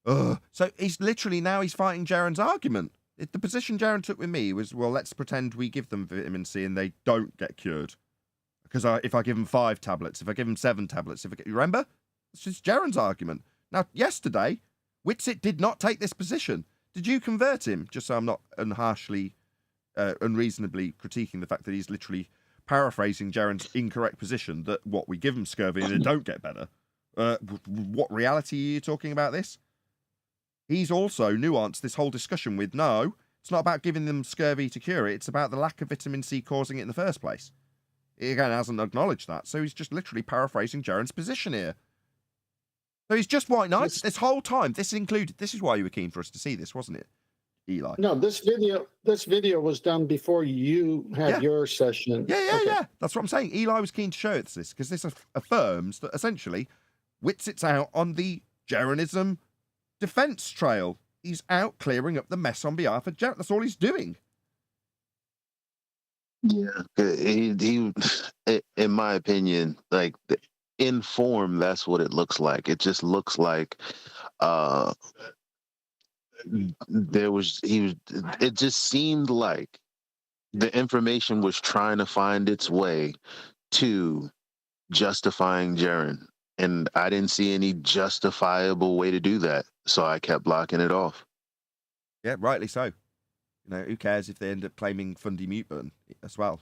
Ugh. So he's fighting Jaren's argument. The position Jaren took with me was, well, let's pretend we give them vitamin C and they don't get cured. Because if I give them 5 tablets, if I give them 7 tablets, you remember? It's just Jaren's argument. Now, yesterday, Whitsitt did not take this position. Did you convert him? Just so I'm not unreasonably critiquing the fact that he's literally paraphrasing Jaren's incorrect position that we give them scurvy and they don't get better. What reality are you talking about this? He's also nuanced this whole discussion with, no, it's not about giving them scurvy to cure it. It's about the lack of vitamin C causing it in the first place. He, again, hasn't acknowledged that. So he's just literally paraphrasing Jaren's position here. So he's just white knight this whole time. This is why you were keen for us to see this, wasn't it, Eli? No, this video was done before you had your session. Yeah. That's what I'm saying. Eli was keen to show us this because this affirms that essentially Whitsitt's out on the Jarenism defense trail. He's out clearing up the mess on behalf of Jaren. That's all he's doing. Yeah, he in my opinion, like in form, that's what it looks like. It just looks like it just seemed like the information was trying to find its way to justifying Jaren. And I didn't see any justifiable way to do that. So I kept blocking it off. Yeah, rightly so. Who cares if they end up claiming Fundy mute button as well?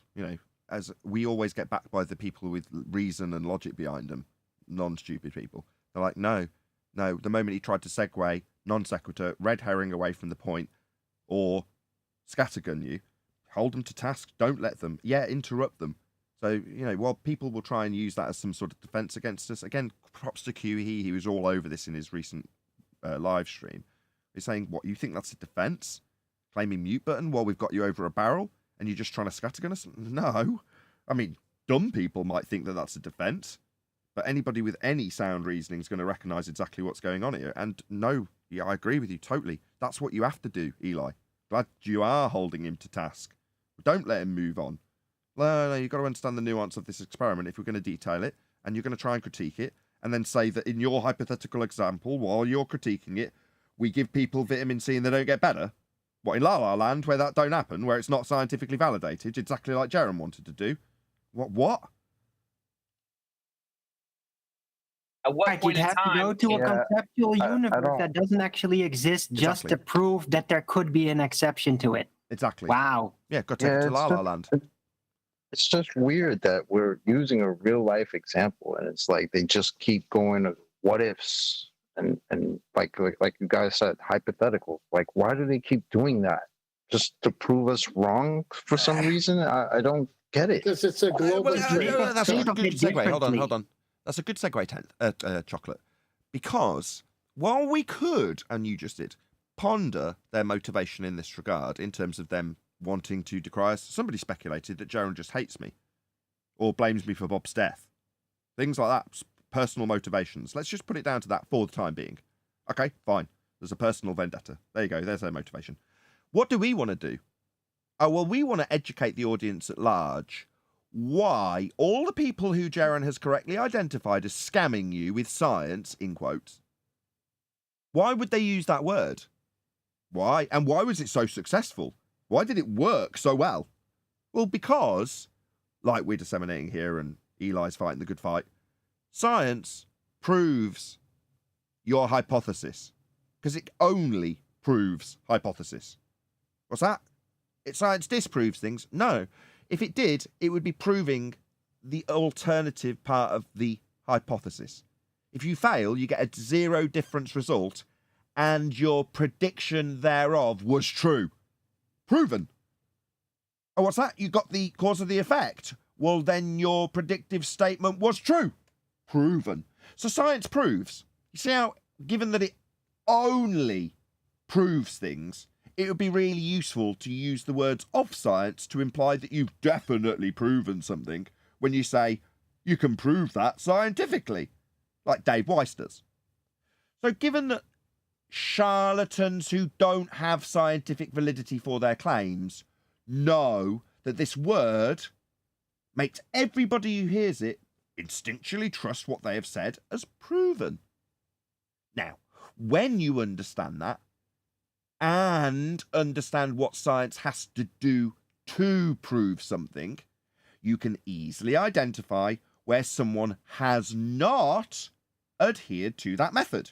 As we always get backed by the people with reason and logic behind them, non-stupid people. They're like, no. The moment he tried to segue, non sequitur, red herring away from the point, or scattergun you, hold them to task. Don't let them. Yeah, interrupt them. So, while people will try and use that as some sort of defense against us, again, props to QE. He was all over this in his recent live stream. He's saying, what, you think that's a defense? Claiming mute button while we've got you over a barrel and you're just trying to scattergun us? No. I mean, dumb people might think that that's a defense, but anybody with any sound reasoning is going to recognize exactly what's going on here. And no, I agree with you totally. That's what you have to do, Eli. Glad you are holding him to task. Don't let him move on. No, you've got to understand the nuance of this experiment if we're going to detail it, and you're going to try and critique it, and then say that in your hypothetical example, while you're critiquing it, we give people vitamin C and they don't get better. What, in La La Land, where that don't happen, where it's not scientifically validated, exactly like Jaren wanted to do? What? At what point You'd in have to time? go to a conceptual universe that doesn't actually exist just to prove that there could be an exception to it. Exactly. Wow. Yeah, go take it to La La Land. It's just weird that we're using a real life example, and it's like they just keep going to what ifs and like you guys said, hypotheticals. Like, why do they keep doing that? Just to prove us wrong for some reason? I don't get it. Because it's a global That's a good segue. Hold on. That's a good segue, Chocolate. Because while we could, and you just did, ponder their motivation in this regard in terms of them wanting to decry us, somebody speculated that Jaron just hates me or blames me for Bob's death. Things like that, personal motivations. Let's just put it down to that for the time being. Okay, fine. There's a personal vendetta. There you go. There's their motivation. What do we want to do? Oh, well, we want to educate the audience at large why all the people who Jaron has correctly identified as scamming you with science, in quotes, why would they use that word? Why? And why was it so successful? Why did it work so well? Well, because, like we're disseminating here and Eli's fighting the good fight, science proves your hypothesis. Because it only proves hypothesis. What's that? Science disproves things? No. If it did, it would be proving the alternative part of the hypothesis. If you fail, you get a zero difference result, and your prediction thereof was true. Proven. Oh, what's that? You got the cause of the effect. Well, then your predictive statement was true. Proven. So science proves. You see how, given that it only proves things, it would be really useful to use the words of science to imply that you've definitely proven something when you say, you can prove that scientifically, like Dave Weiss does. So given that charlatans who don't have scientific validity for their claims know that this word makes everybody who hears it instinctually trust what they have said as proven. Now, when you understand that, and understand what science has to do to prove something, you can easily identify where someone has not adhered to that method,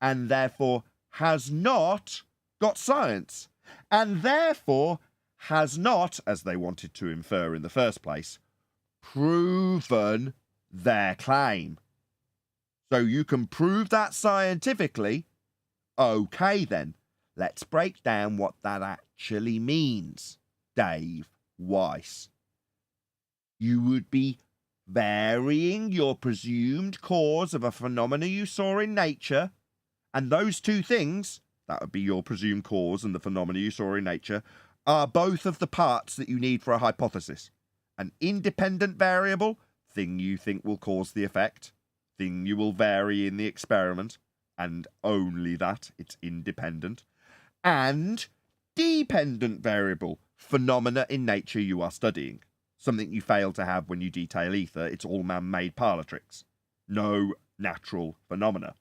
and therefore has not got science, and therefore has not, as they wanted to infer in the first place, proven their claim. So you can prove that scientifically. Okay, then. Let's break down what that actually means, Dave Weiss. You would be varying your presumed cause of a phenomena you saw in nature, and those two things, that would be your presumed cause and the phenomena you saw in nature, are both of the parts that you need for a hypothesis. An independent variable, thing you think will cause the effect, thing you will vary in the experiment, and only that, it's independent, and dependent variable, phenomena in nature you are studying. Something you fail to have when you detail ether. It's all man-made parlor tricks. No natural phenomena.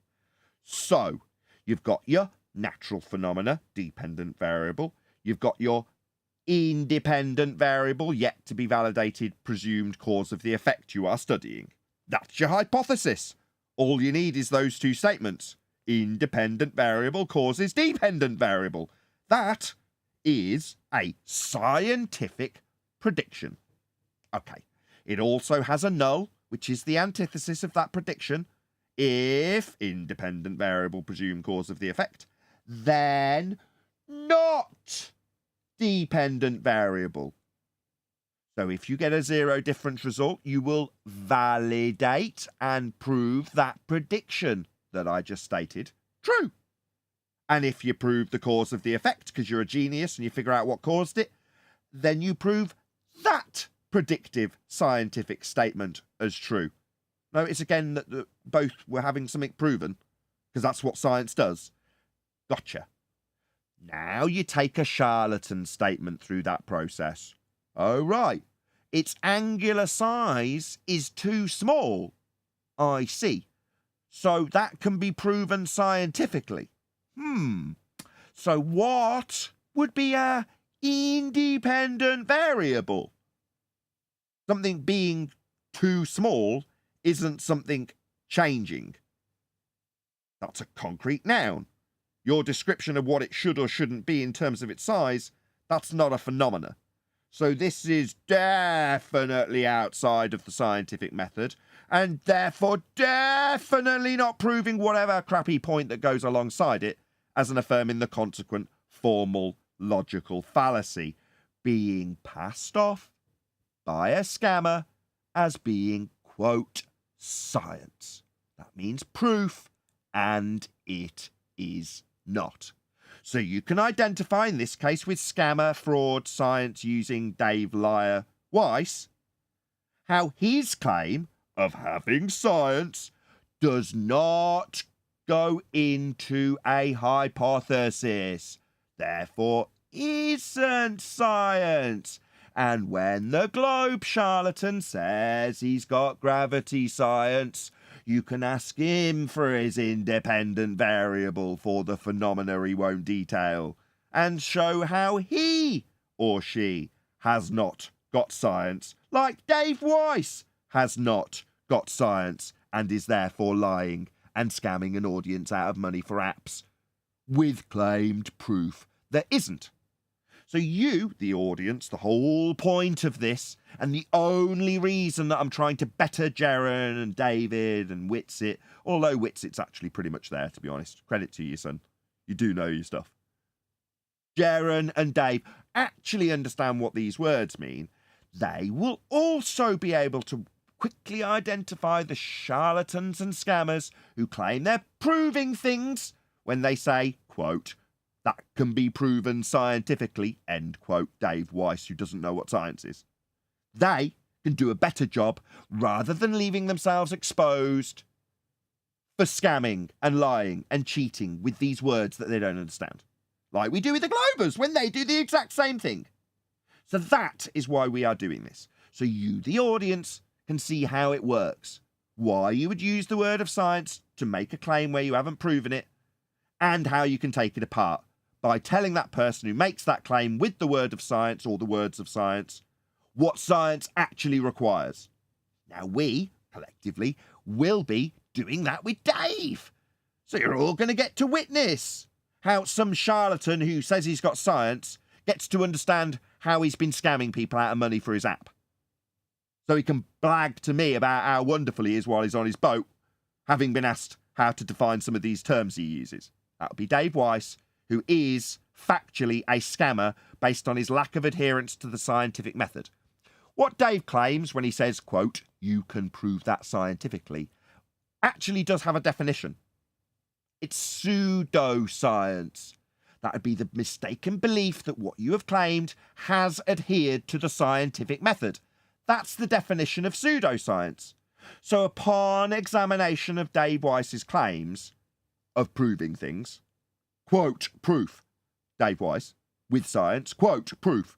So, you've got your natural phenomena, dependent variable. You've got your independent variable, yet to be validated, presumed cause of the effect you are studying. That's your hypothesis. All you need is those two statements. Independent variable causes dependent variable. That is a scientific prediction. Okay. It also has a null, which is the antithesis of that prediction. If independent variable presumed cause of the effect, then not dependent variable. So if you get a zero difference result, you will validate and prove that prediction that I just stated true. And if you prove the cause of the effect because you're a genius and you figure out what caused it, then you prove that predictive scientific statement as true. Notice again that both were having something proven, because that's what science does. Gotcha. Now you take a charlatan statement through that process. Oh, right. Its angular size is too small. I see. So that can be proven scientifically. So what would be a independent variable? Something being too small isn't something changing. That's a concrete noun. Your description of what it should or shouldn't be in terms of its size, that's not a phenomena. So this is definitely outside of the scientific method, and therefore definitely not proving whatever crappy point that goes alongside it as an affirming the consequent formal logical fallacy, being passed off by a scammer as being, quote, science. That means proof and it is not. So you can identify, in this case with scammer, fraud, science, using Dave Liar Weiss, how his claim of having science does not go into a hypothesis, therefore isn't science. And when the globe charlatan says he's got gravity science, you can ask him for his independent variable for the phenomena he won't detail, and show how he or she has not got science, like Dave Weiss has not got science and is therefore lying and scamming an audience out of money for apps with claimed proof there isn't. So you, the audience, the whole point of this, and the only reason that I'm trying to better Jaren and David and Witsit, although Witsit's actually pretty much there, to be honest. Credit to you, son. You do know your stuff. Jaren and Dave actually understand what these words mean. They will also be able to quickly identify the charlatans and scammers who claim they're proving things when they say, quote, "that can be proven scientifically," end quote, Dave Weiss, who doesn't know what science is. They can do a better job rather than leaving themselves exposed for scamming and lying and cheating with these words that they don't understand. Like we do with the Globers when they do the exact same thing. So that is why we are doing this. So you, the audience, can see how it works. Why you would use the word of science to make a claim where you haven't proven it, and how you can take it apart by telling that person who makes that claim with the word of science or the words of science what science actually requires. Now we, collectively, will be doing that with Dave. So you're all going to get to witness how some charlatan who says he's got science gets to understand how he's been scamming people out of money for his app. So he can blag to me about how wonderful he is while he's on his boat, having been asked how to define some of these terms he uses. That would be Dave Weiss, who is factually a scammer based on his lack of adherence to the scientific method. What Dave claims when he says, quote, "you can prove that scientifically," actually does have a definition. It's pseudoscience. That would be the mistaken belief that what you have claimed has adhered to the scientific method. That's the definition of pseudoscience. So upon examination of Dave Weiss's claims of proving things, quote, "proof," Dave Weiss, with science, quote, "proof,"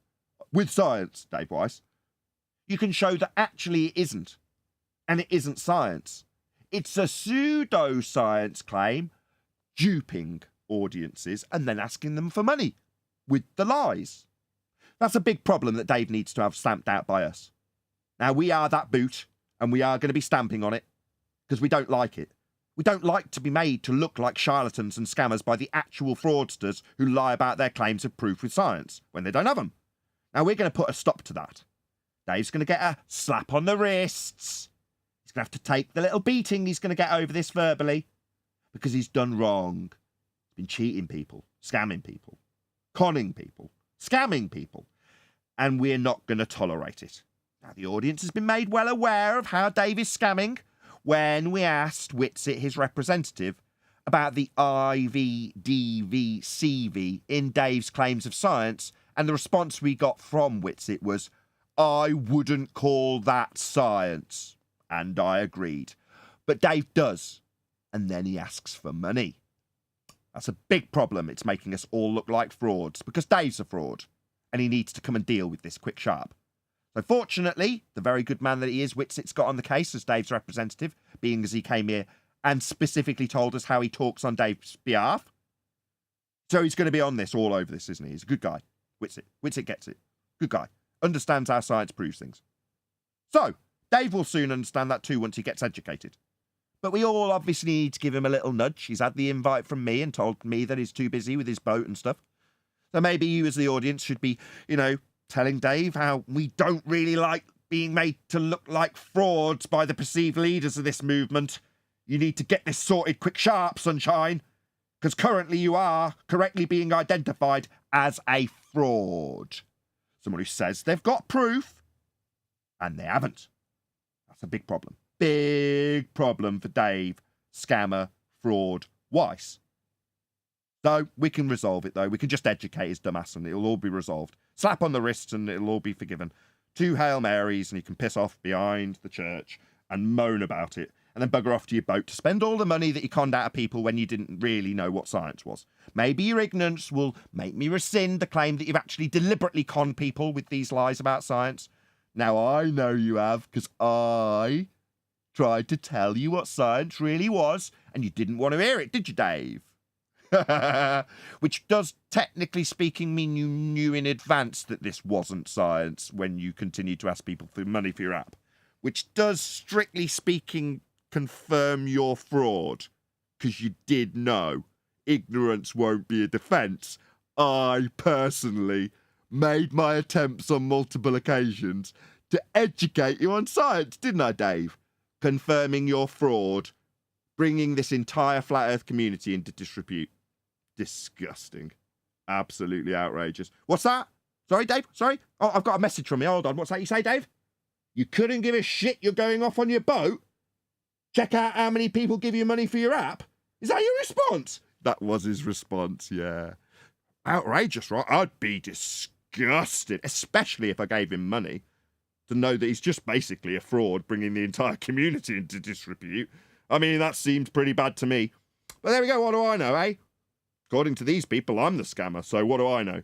with science, Dave Weiss, you can show that actually it isn't. And it isn't science. It's a pseudoscience claim, duping audiences and then asking them for money with the lies. That's a big problem that Dave needs to have stamped out by us. Now, we are that boot, and we are going to be stamping on it because we don't like it. We don't like to be made to look like charlatans and scammers by the actual fraudsters who lie about their claims of proof with science when they don't have them. Now, we're going to put a stop to that. Dave's going to get a slap on the wrists. He's going to have to take the little beating he's going to get over this verbally because he's done wrong. He's been cheating people, scamming people, conning people, scamming people, and we're not going to tolerate it. Now, the audience has been made well aware of how Dave is scamming when we asked Witsit, his representative, about the IVDVCV in Dave's claims of science, and the response we got from Witsit was, "I wouldn't call that science." And I agreed. But Dave does, and then he asks for money. That's a big problem. It's making us all look like frauds, because Dave's a fraud, and he needs to come and deal with this quick sharp. So fortunately, the very good man that he is, Witsit's got on the case as Dave's representative, being as he came here and specifically told us how he talks on Dave's behalf. So he's going to be on this, all over this, isn't he? He's a good guy. Witsit. Witsit gets it. Good guy. Understands how science proves things. So, Dave will soon understand that too once he gets educated. But we all obviously need to give him a little nudge. He's had the invite from me and told me that he's too busy with his boat and stuff. So maybe you as the audience should be, telling Dave how we don't really like being made to look like frauds by the perceived leaders of this movement. You need to get this sorted quick sharp, sunshine, because currently you are correctly being identified as a fraud. Someone who says they've got proof, and they haven't. That's a big problem. Big problem for Dave, scammer, fraud Weiss. So we can resolve it, though. We can just educate his dumbass and it'll all be resolved. Slap on the wrists and it'll all be forgiven. 2 Hail Marys and you can piss off behind the church and moan about it. And then bugger off to your boat to spend all the money that you conned out of people when you didn't really know what science was. Maybe your ignorance will make me rescind the claim that you've actually deliberately conned people with these lies about science. Now I know you have, because I tried to tell you what science really was, and you didn't want to hear it, did you, Dave? Which does, technically speaking, mean you knew in advance that this wasn't science when you continued to ask people for money for your app. Which does, strictly speaking, confirm your fraud, because you did know. Ignorance won't be a defence. I, personally, made my attempts on multiple occasions to educate you on science, didn't I, Dave? Confirming your fraud, bringing this entire flat earth community into disrepute. Disgusting. Absolutely outrageous. What's that? Sorry, Dave? Sorry? Oh, I've got a message from you. Hold on. What's that you say, Dave? You couldn't give a shit you're going off on your boat? Check out how many people give you money for your app? Is that your response? That was his response, yeah. Outrageous, right? I'd be disgusted, especially if I gave him money, to know that he's just basically a fraud, bringing the entire community into disrepute. I mean, that seemed pretty bad to me. But there we go, what do I know, eh? According to these people, I'm the scammer, so what do I know?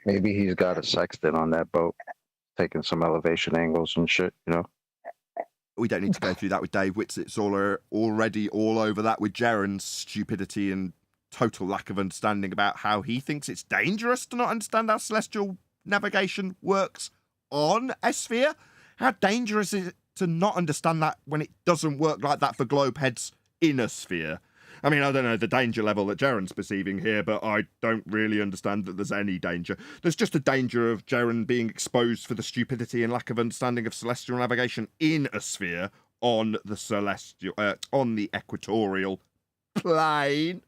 Maybe he's got a sextant on that boat, taking some elevation angles and shit, you know? We don't need to go through that with Dave Witz. It's already all over that with Jaren's stupidity and total lack of understanding about how he thinks it's dangerous to not understand how celestial navigation works on a sphere. How dangerous is it to not understand that when it doesn't work like that for globe heads in a sphere? I mean, I don't know the danger level that Jaren's perceiving here, but I don't really understand that there's any danger. There's just a danger of Jaren being exposed for the stupidity and lack of understanding of celestial navigation in a sphere on the on the equatorial plane.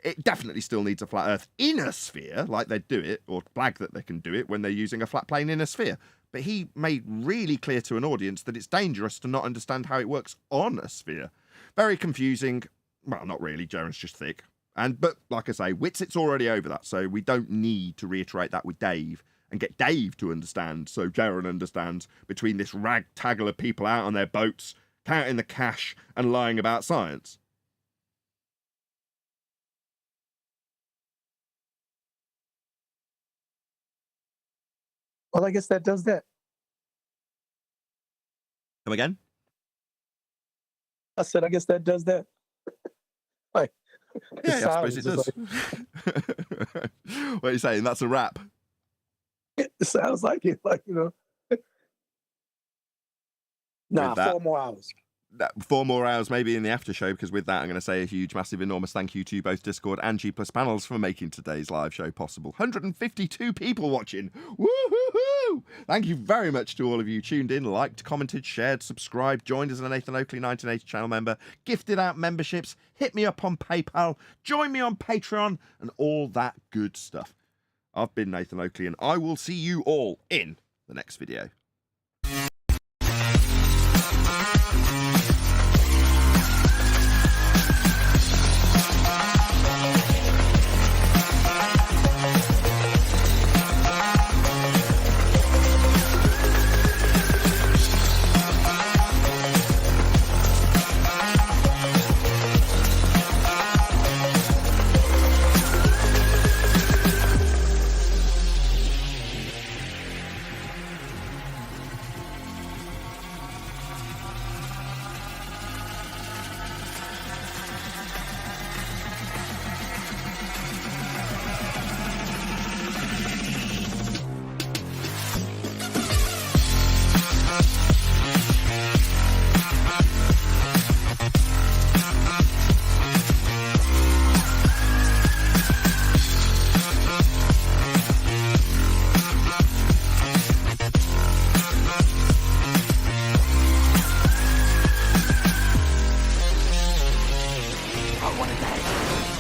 It definitely still needs a flat Earth in a sphere, like they do it, or flag that they can do it when they're using a flat plane in a sphere. But he made really clear to an audience that it's dangerous to not understand how it works on a sphere. Very confusing. Well, not really. Jaren's just thick. But like I say, Witsit's already over that, so we don't need to reiterate that with Dave and get Dave to understand, so Jaren understands, between this ragtaggle of people out on their boats, counting the cash and lying about science. Well, I guess that does that. Come again? I said, I guess that does that. Like, Yeah, I suppose it does. What are you saying? That's a wrap. It sounds like it, like, you know. Nah, 4 more hours. 4 more hours maybe in the after show, because with that I'm going to say a huge, massive, enormous thank you to both Discord and G+ panels for making today's live show possible. 152 people watching. Woo-hoo-hoo! Thank you very much to all of you tuned in, liked, commented, shared, subscribed, joined as a Nathan Oakley 1980 channel member, gifted out memberships, hit me up on PayPal, join me on Patreon, and all that good stuff. I've been Nathan Oakley, and I will see you all in the next video.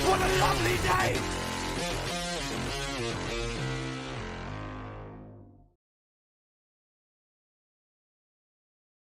What a lovely day!